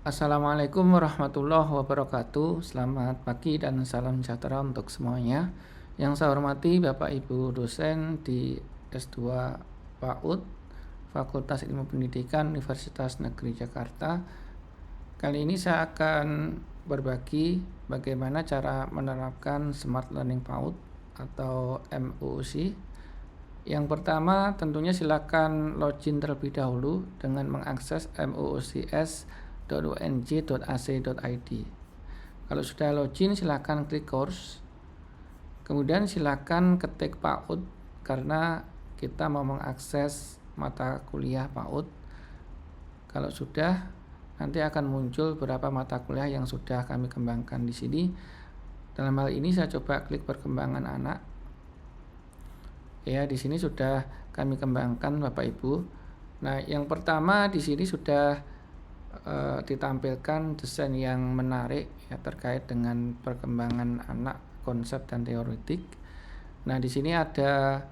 Assalamualaikum warahmatullahi wabarakatuh. Selamat pagi dan salam sejahtera untuk semuanya. Yang saya hormati Bapak Ibu dosen di S2 PAUD, Fakultas Ilmu Pendidikan Universitas Negeri Jakarta. Kali ini saya akan berbagi bagaimana cara menerapkan Smart Learning PAUD atau MOOC. Yang pertama tentunya silakan login terlebih dahulu dengan mengakses moocs.unj.ac.id. Kalau sudah login silakan klik course. Kemudian silakan ketik PAUD karena kita mau mengakses mata kuliah PAUD. Kalau sudah, nanti akan muncul beberapa mata kuliah yang sudah kami kembangkan di sini. Dalam hal ini saya coba klik perkembangan anak. Ya, di sini sudah kami kembangkan Bapak Ibu. Nah, yang pertama di sini sudah ditampilkan desain yang menarik ya terkait dengan perkembangan anak, konsep dan teoretik. Nah, di sini ada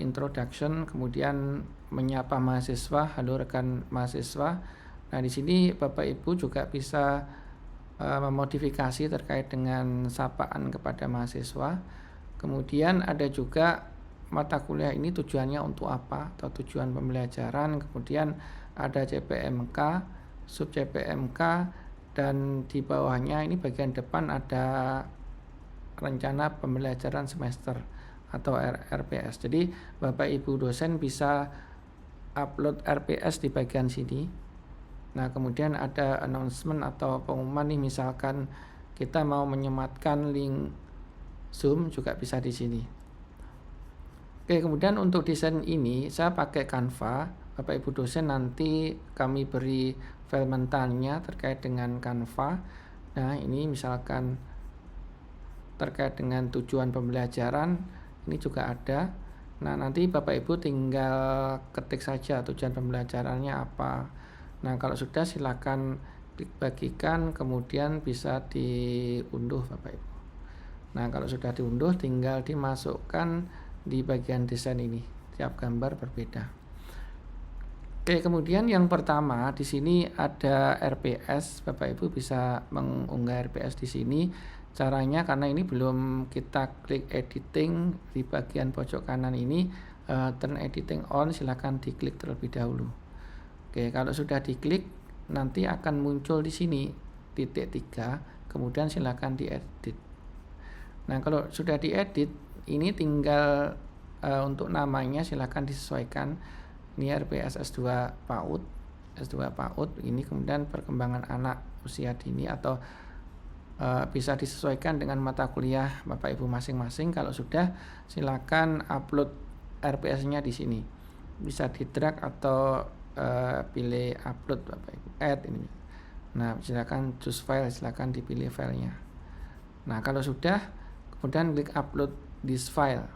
introduction, kemudian menyapa mahasiswa, halo rekan mahasiswa. Nah, di sini Bapak Ibu juga bisa memodifikasi terkait dengan sapaan kepada mahasiswa. Kemudian ada juga mata kuliah ini tujuannya untuk apa atau tujuan pembelajaran. Kemudian ada CPMK, sub CPMK, dan di bawahnya ini bagian depan ada rencana pembelajaran semester atau RPS. Jadi Bapak Ibu dosen bisa upload RPS di bagian sini. Nah, kemudian ada announcement atau pengumuman nih, misalkan kita mau menyematkan link Zoom juga bisa di sini. Oke, kemudian untuk desain ini saya pakai Canva. Bapak Ibu dosen nanti kami beri file mentalnya terkait dengan Canva. Nah, ini misalkan terkait dengan tujuan pembelajaran, ini juga ada. Nah, nanti Bapak Ibu tinggal ketik saja tujuan pembelajarannya apa. Nah, kalau sudah silakan klik bagikan, kemudian bisa diunduh Bapak Ibu. Nah, kalau sudah diunduh tinggal dimasukkan di bagian desain ini. Tiap gambar berbeda. Oke, kemudian yang pertama di sini ada RPS. Bapak Ibu bisa mengunggah RPS di sini. Caranya karena ini belum kita klik editing di bagian pojok kanan ini, turn editing on, silakan diklik terlebih dahulu. Oke, kalau sudah diklik nanti akan muncul di sini titik 3, kemudian silakan diedit. Nah, kalau sudah diedit, ini tinggal untuk namanya silakan disesuaikan. Ini RPS S2 PAUD, S2 PAUD ini, kemudian perkembangan anak usia dini, atau bisa disesuaikan dengan mata kuliah Bapak Ibu masing-masing. Kalau sudah, silakan upload RPS-nya di sini. Bisa di drag atau pilih upload Bapak Ibu, add ini. Nah, silakan choose file, silakan dipilih filenya. Nah, kalau sudah, kemudian klik upload this file.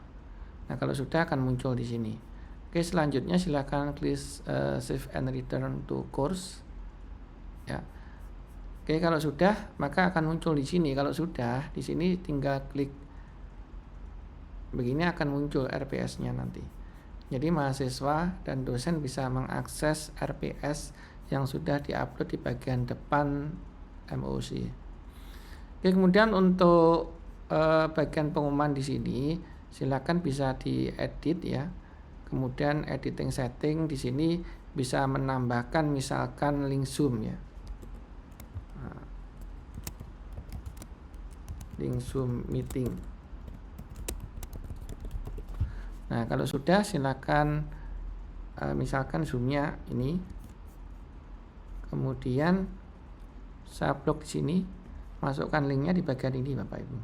Nah, kalau sudah akan muncul di sini. Oke, selanjutnya silakan klik save and return to course. Ya. Oke, kalau sudah maka akan muncul di sini. Kalau sudah, di sini tinggal klik begini, akan muncul RPS-nya nanti. Jadi mahasiswa dan dosen bisa mengakses RPS yang sudah diupload di bagian depan MOOC. Oke, kemudian untuk bagian pengumuman di sini silakan bisa diedit ya. Kemudian editing setting di sini bisa menambahkan misalkan link Zoom ya. Nah, link Zoom meeting. Nah, kalau sudah silakan misalkan Zoom-nya ini. Kemudian saya blok di sini, masukkan linknya di bagian ini Bapak Ibu.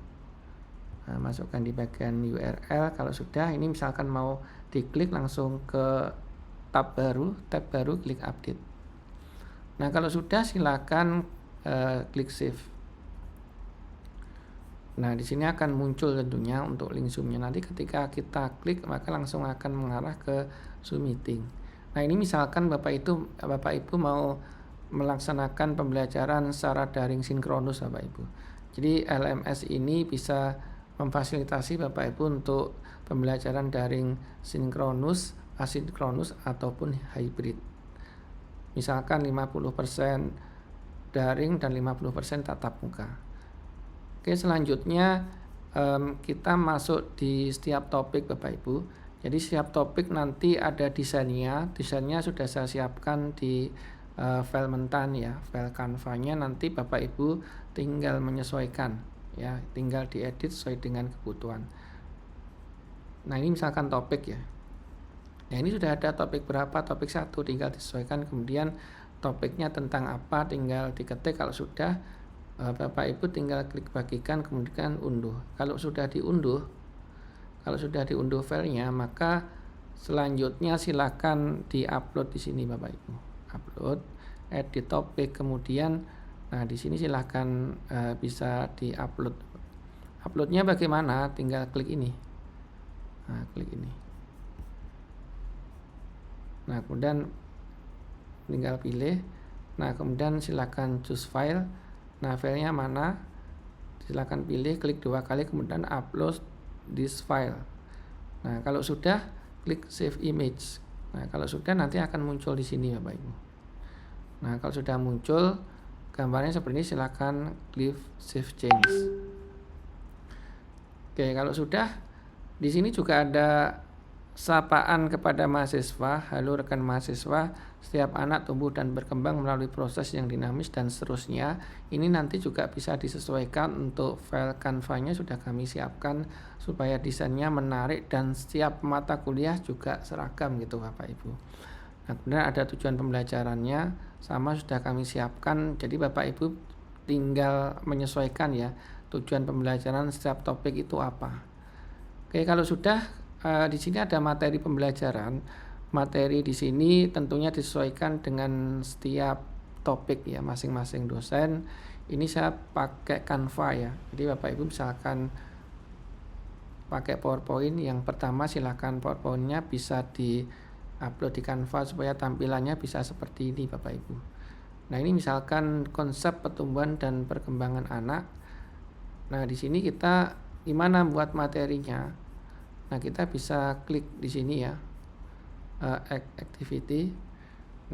Nah, masukkan di bagian URL. Kalau sudah, ini misalkan mau diklik langsung ke tab baru, klik update. Nah, kalau sudah silakan klik save. Nah, di sini akan muncul tentunya untuk link Zoom-nya. Nanti ketika kita klik maka langsung akan mengarah ke Zoom meeting. Nah, ini misalkan Bapak Ibu mau melaksanakan pembelajaran secara daring sinkronus Bapak Ibu. Jadi LMS ini bisa memfasilitasi Bapak Ibu untuk pembelajaran daring sinkronus, asinkronus ataupun hybrid. Misalkan 50% daring dan 50% tatap muka. Oke, selanjutnya kita masuk di setiap topik Bapak Ibu. Jadi setiap topik nanti ada desainnya sudah saya siapkan di file mentan ya, file Canva-nya. Nanti Bapak Ibu tinggal menyesuaikan ya, tinggal diedit sesuai dengan kebutuhan. Nah, ini misalkan topik ya. Nah, ini sudah ada topik berapa, topik 1 tinggal disesuaikan, kemudian topiknya tentang apa tinggal diketik. Kalau sudah Bapak Ibu tinggal klik bagikan kemudian unduh. Kalau sudah diunduh filenya, maka selanjutnya silakan di-upload di sini Bapak Ibu. Upload, edit topik, kemudian nah di sini silakan bisa di-upload. Uploadnya bagaimana? Tinggal klik ini. Nah, klik ini. Nah, kemudian tinggal pilih. Nah, kemudian silakan choose file. Nah, filenya mana? Silakan pilih, klik 2 kali, kemudian upload this file. Nah, kalau sudah, klik save image. Nah, kalau sudah nanti akan muncul di sini Bapak Ibu. Nah, kalau sudah muncul gambarnya seperti ini, silakan klik save change. Oke, kalau sudah, di sini juga ada sapaan kepada mahasiswa. Halo rekan mahasiswa, setiap anak tumbuh dan berkembang melalui proses yang dinamis dan seterusnya. Ini nanti juga bisa disesuaikan. Untuk file Canva-nya sudah kami siapkan supaya desainnya menarik dan setiap mata kuliah juga seragam gitu Bapak Ibu. Nah, kemudian ada tujuan pembelajarannya sama sudah kami siapkan. Jadi Bapak Ibu tinggal menyesuaikan ya, tujuan pembelajaran setiap topik itu apa. Oke, kalau sudah di sini ada materi pembelajaran. Materi di sini tentunya disesuaikan dengan setiap topik ya, masing-masing dosen. Ini saya pakai Canva ya. Jadi Bapak Ibu misalkan pakai PowerPoint, yang pertama silakan PowerPoint-nya bisa di-upload di Canva supaya tampilannya bisa seperti ini Bapak Ibu. Nah, ini misalkan konsep pertumbuhan dan perkembangan anak. Nah, di sini kita gimana buat materinya? Nah, kita bisa klik di sini ya, activity.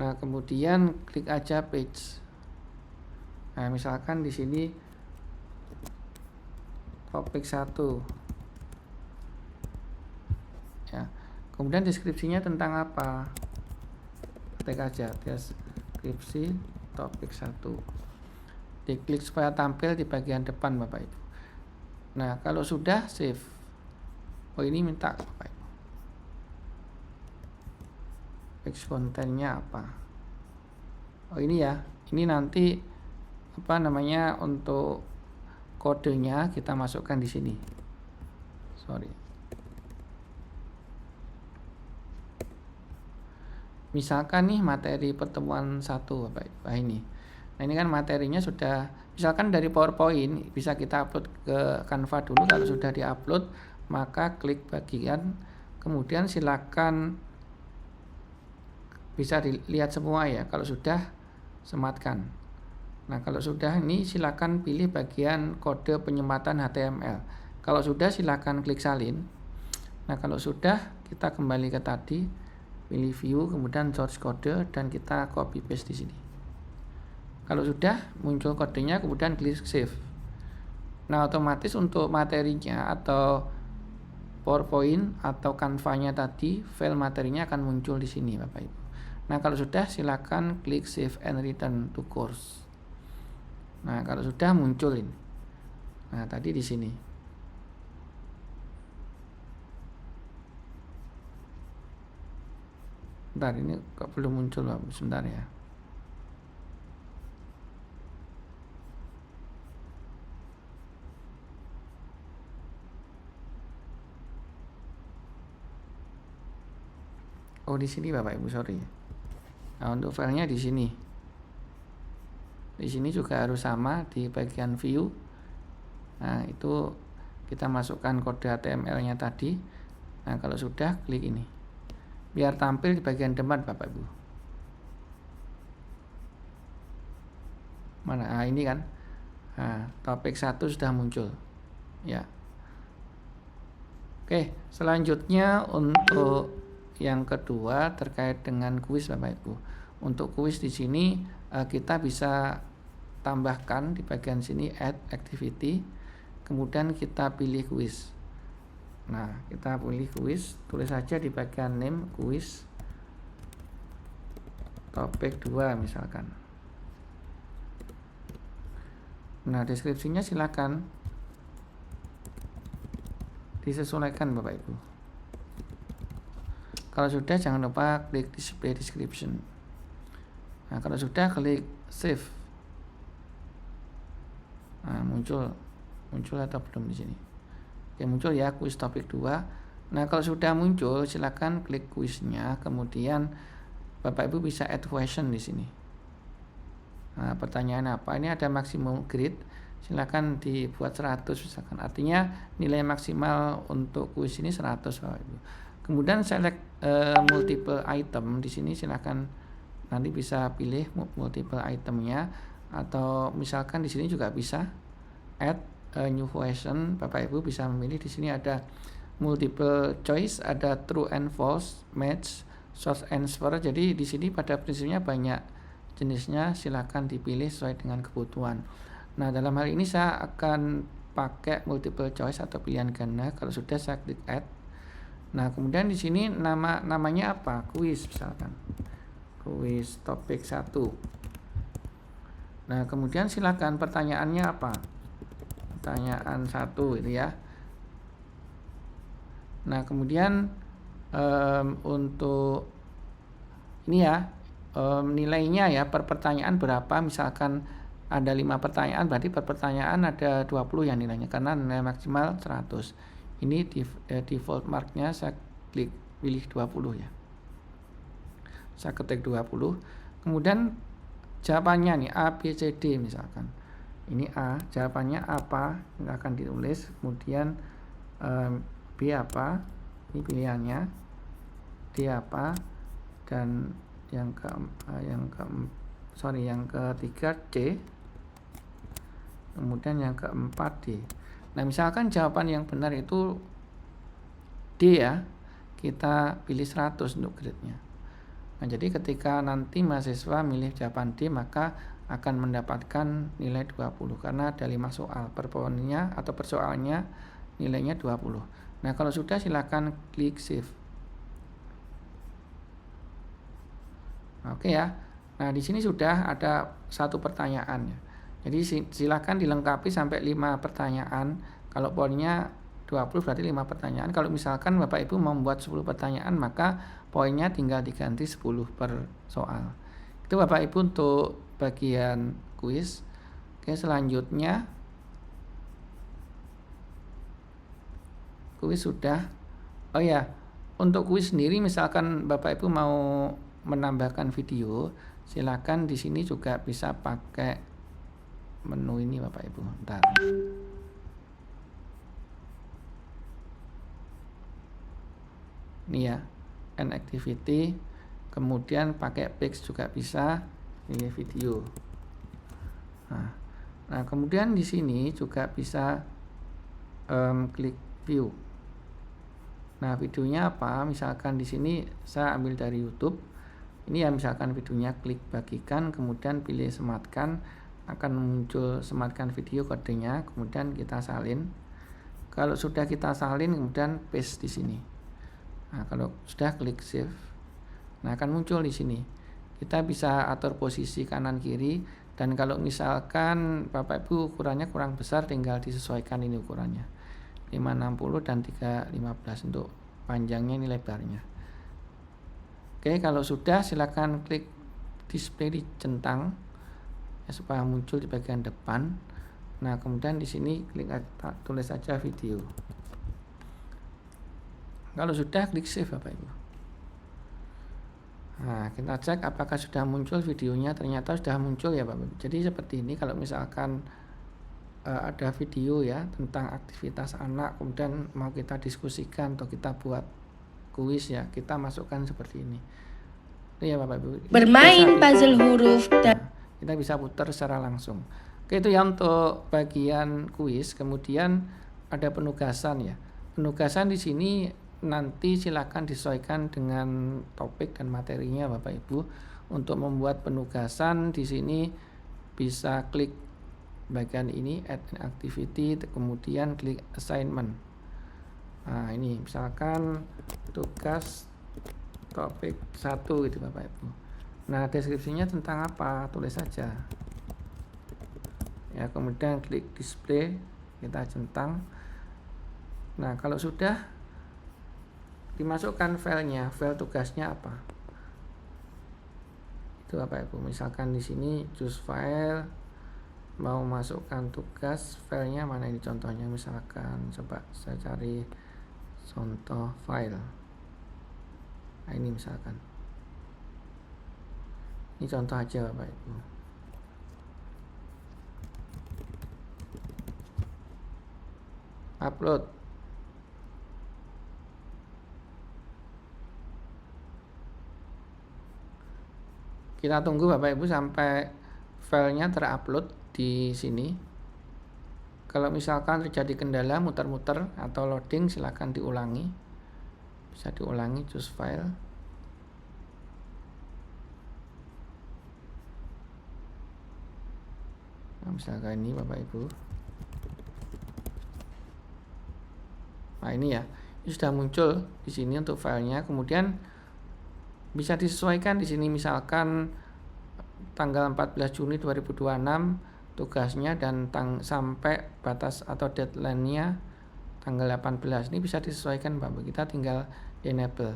Nah, kemudian klik aja page. Nah, misalkan di sini topik 1 ya. Kemudian deskripsinya tentang apa? Ketik aja deskripsi topik 1. Diklik supaya tampil di bagian depan Bapak Ibu. Nah, kalau sudah save. Oh, ini minta Bapak Ibu. Teks kontennya apa? Oh, ini ya. Ini nanti untuk kodenya kita masukkan di sini. Sorry. Misalkan nih materi pertemuan 1 Bapak Ibu. Nah, ini. Nah, ini kan materinya sudah, misalkan dari PowerPoint bisa kita upload ke Canva dulu. Kalau sudah diupload, maka klik bagian, kemudian silakan bisa dilihat semua ya. Kalau sudah, sematkan. Nah, kalau sudah ini silakan pilih bagian kode penyematan HTML. Kalau sudah silakan klik salin. Nah, kalau sudah kita kembali ke tadi, pilih view, kemudian source kode dan kita copy paste di sini. Kalau sudah muncul kodenya, kemudian klik save. Nah, otomatis untuk materinya atau PowerPoint atau Canva-nya tadi, file materinya akan muncul di sini Bapak Ibu. Nah, kalau sudah silakan klik save and return to course. Nah, kalau sudah muncul ini. Nah, tadi di sini. Bentar, ini kok belum muncul Bapak, sebentar ya. Oh, di sini Bapak Ibu, sorry. Nah, untuk filenya di sini. Di sini juga harus sama di bagian view. Nah, itu kita masukkan kode HTML-nya tadi. Nah, kalau sudah klik ini. Biar tampil di bagian depan Bapak Ibu. Mana? Nah, ini kan. Nah, topik 1 sudah muncul. Ya. Oke, selanjutnya untuk yang kedua terkait dengan kuis Bapak Ibu. Untuk kuis di sini kita bisa tambahkan di bagian sini add activity, kemudian kita pilih kuis. Nah, kita pilih kuis, tulis saja di bagian name kuis topik 2 misalkan. Nah, deskripsinya silakan disesuaikan Bapak Ibu. Kalau sudah jangan lupa klik display description. Nah, kalau sudah klik save. Nah, muncul atau belum di sini? Oke, muncul ya kuis topik 2. Nah, kalau sudah muncul silakan klik kuisnya, kemudian Bapak Ibu bisa add question di sini. Nah, pertanyaan apa? Ini ada maksimum grade, silakan dibuat 100 misalkan. Artinya nilai maksimal untuk kuis ini 100 Bapak Ibu. Kemudian select multiple item di sini, silakan nanti bisa pilih multiple itemnya, atau misalkan di sini juga bisa add a new question. Bapak Ibu bisa memilih di sini ada multiple choice, ada true and false, match, short answer. Jadi di sini pada prinsipnya banyak jenisnya, silakan dipilih sesuai dengan kebutuhan. Nah, dalam hal ini saya akan pakai multiple choice atau pilihan ganda. Kalau sudah saya klik add. Nah, kemudian di sini namanya apa? Kuis misalkan. Kuis topik 1. Nah, kemudian silakan pertanyaannya apa? Pertanyaan 1 itu ya. Nah, kemudian untuk ini ya, nilainya ya, per pertanyaan berapa, misalkan ada 5 pertanyaan berarti per pertanyaan ada 20 ya nilainya, karena nilai maksimal 100. Ini default marknya saya klik pilih 20 ya, saya ketik 20. Kemudian jawabannya nih A, B, C, D misalkan. Ini A, jawabannya apa, akan ditulis. Kemudian B apa, ini pilihannya. D apa, dan yang ketiga C, kemudian yang keempat D. Nah, misalkan jawaban yang benar itu D ya, kita pilih 100 untuk grade-nya. Nah, jadi ketika nanti mahasiswa milih jawaban D, maka akan mendapatkan nilai 20 karena ada 5 soal, per poinnya atau persoalannya nilainya 20. Nah, kalau sudah silakan klik save. Oke ya. Nah, di sini sudah ada 1 pertanyaan ya. Jadi silakan dilengkapi sampai 5 pertanyaan. Kalau poinnya 20 berarti 5 pertanyaan. Kalau misalkan Bapak Ibu membuat 10 pertanyaan, maka poinnya tinggal diganti 10 per soal. Itu Bapak Ibu untuk bagian kuis. Oke, selanjutnya kuis sudah. Oh ya, untuk kuis sendiri misalkan Bapak Ibu mau menambahkan video, silakan di sini juga bisa pakai menu ini Bapak Ibu. Bentar. Ini ya, an activity, kemudian pakai pics juga bisa, pilih video. Nah, kemudian di sini juga bisa klik view. Nah, videonya apa? Misalkan di sini saya ambil dari YouTube. Ini ya, misalkan videonya, klik bagikan, kemudian pilih sematkan, akan muncul sematkan video kodenya, kemudian kita salin. Kalau sudah kita salin, kemudian paste di sini. Nah, kalau sudah klik save. Nah, akan muncul di sini. Kita bisa atur posisi kanan kiri, dan kalau misalkan Bapak Ibu ukurannya kurang besar, tinggal disesuaikan ini ukurannya. 560 dan 315 untuk panjangnya, ini lebarnya. Oke, kalau sudah silakan klik display di centang ya, supaya muncul di bagian depan. Nah, kemudian di sini klik tulis saja video. Kalau sudah klik save Bapak Ibu. Nah, kita cek apakah sudah muncul videonya. Ternyata sudah muncul ya Bapak Ibu. Jadi seperti ini, kalau misalkan ada video ya tentang aktivitas anak, kemudian mau kita diskusikan atau kita buat kuis ya, kita masukkan seperti ini. Itu ya Bapak Ibu. Bermain puzzle huruf dan kita bisa putar secara langsung. Oke, itu ya untuk bagian kuis. Kemudian ada penugasan ya. Penugasan di sini nanti silakan disesuaikan dengan topik dan materinya Bapak Ibu. untuk membuat penugasan di sini bisa klik bagian ini add an activity, kemudian klik assignment. Nah, ini misalkan tugas topik 1 gitu Bapak Ibu. Nah, deskripsinya tentang apa? Tulis saja. Ya, kemudian klik display, kita centang. Nah, kalau sudah dimasukkan filenya, file tugasnya apa? Itu Bapak Ibu. Misalkan di sini choose file, mau masukkan tugas, filenya mana ini contohnya, misalkan coba saya cari contoh file. Nah, ini misalkan. Ini contoh aja Bapak Ibu. Upload. Kita tunggu Bapak Ibu sampai filenya terupload di sini. Kalau misalkan terjadi kendala muter-muter atau loading, silakan diulangi. Bisa diulangi, choose file. Nah, misalkan ini Bapak Ibu. Nah, ini ya. Ini sudah muncul di sini untuk filenya. Kemudian bisa disesuaikan di sini, misalkan tanggal 14 Juni 2026 tugasnya dan sampai batas atau deadline-nya tanggal 18. Ini bisa disesuaikan Bapak. Kita tinggal enable.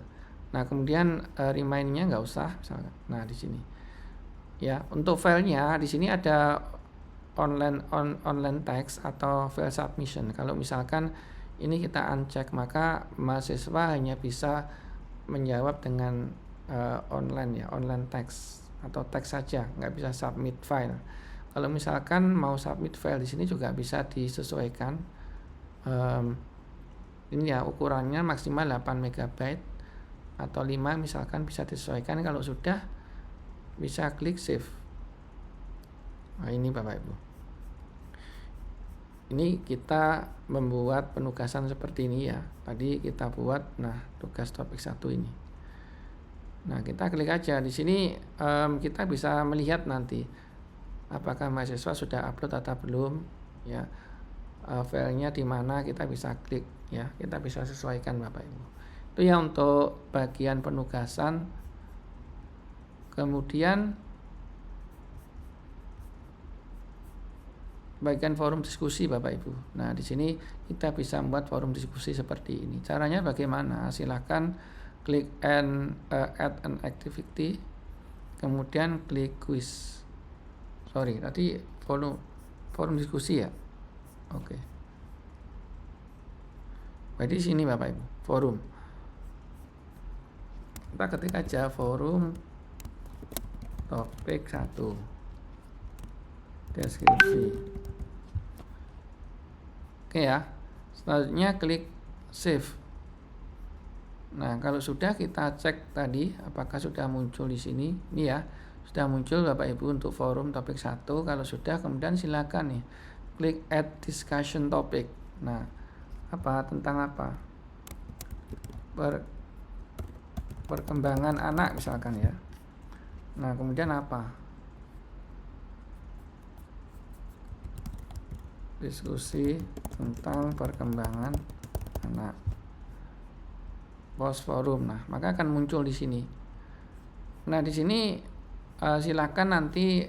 Nah, kemudian remind-nya nggak usah misalkan. Nah, di sini. Ya, untuk filenya di sini ada online text atau file submission. Kalau misalkan ini kita uncheck, maka mahasiswa hanya bisa menjawab dengan online ya, online text atau teks saja, nggak bisa submit file. Kalau misalkan mau submit file di sini juga bisa disesuaikan. Ini ya ukurannya maksimal 8 MB atau 5 misalkan, bisa disesuaikan. Kalau sudah bisa klik save. Nah, ini Bapak Ibu. Ini kita membuat penugasan seperti ini ya. Tadi kita buat, nah tugas topik 1 ini. Nah, kita klik aja di sini. Kita bisa melihat nanti apakah mahasiswa sudah upload atau belum ya. Filenya di mana kita bisa klik ya. Kita bisa sesuaikan Bapak Ibu. Itu ya untuk bagian penugasan. Kemudian bagian forum diskusi Bapak Ibu. Nah, di sini kita bisa membuat forum diskusi seperti ini. Caranya bagaimana? Silakan klik add an activity, kemudian klik quiz. Tadi forum diskusi ya. Oke. Jadi sini Bapak Ibu, forum. Kita ketik aja forum topik 1. Deskripsi. Oke ya. Selanjutnya klik save. Nah, kalau sudah kita cek tadi apakah sudah muncul di sini. Ini ya, sudah muncul Bapak Ibu untuk forum topik 1. Kalau sudah, kemudian silakan nih klik add discussion topic. Nah, tentang apa? Perkembangan anak misalkan ya. Nah, kemudian apa? Diskusi tentang perkembangan anak. Post forum. Nah, maka akan muncul di sini. Nah, di sini silakan nanti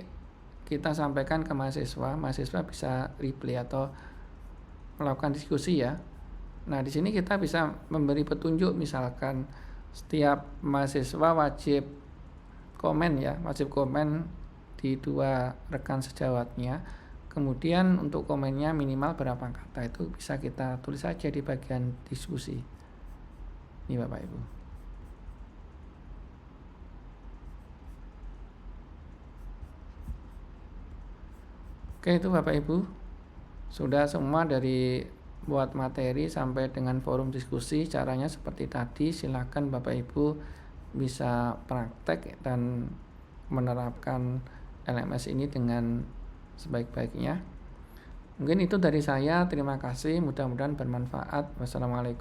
kita sampaikan ke mahasiswa. Mahasiswa bisa reply atau melakukan diskusi ya. Nah, di sini kita bisa memberi petunjuk, misalkan setiap mahasiswa wajib komen ya, wajib komen di 2 rekan sejawatnya. Kemudian untuk komennya minimal berapa kata, itu bisa kita tulis saja di bagian diskusi. Ini Bapak Ibu. Oke, itu Bapak Ibu. Sudah semua dari buat materi sampai dengan forum diskusi. Caranya seperti tadi. Silakan Bapak Ibu bisa praktek dan menerapkan LMS ini dengan sebaik-baiknya. Mungkin itu dari saya. Terima kasih. Mudah-mudahan bermanfaat. Wassalamualaikum.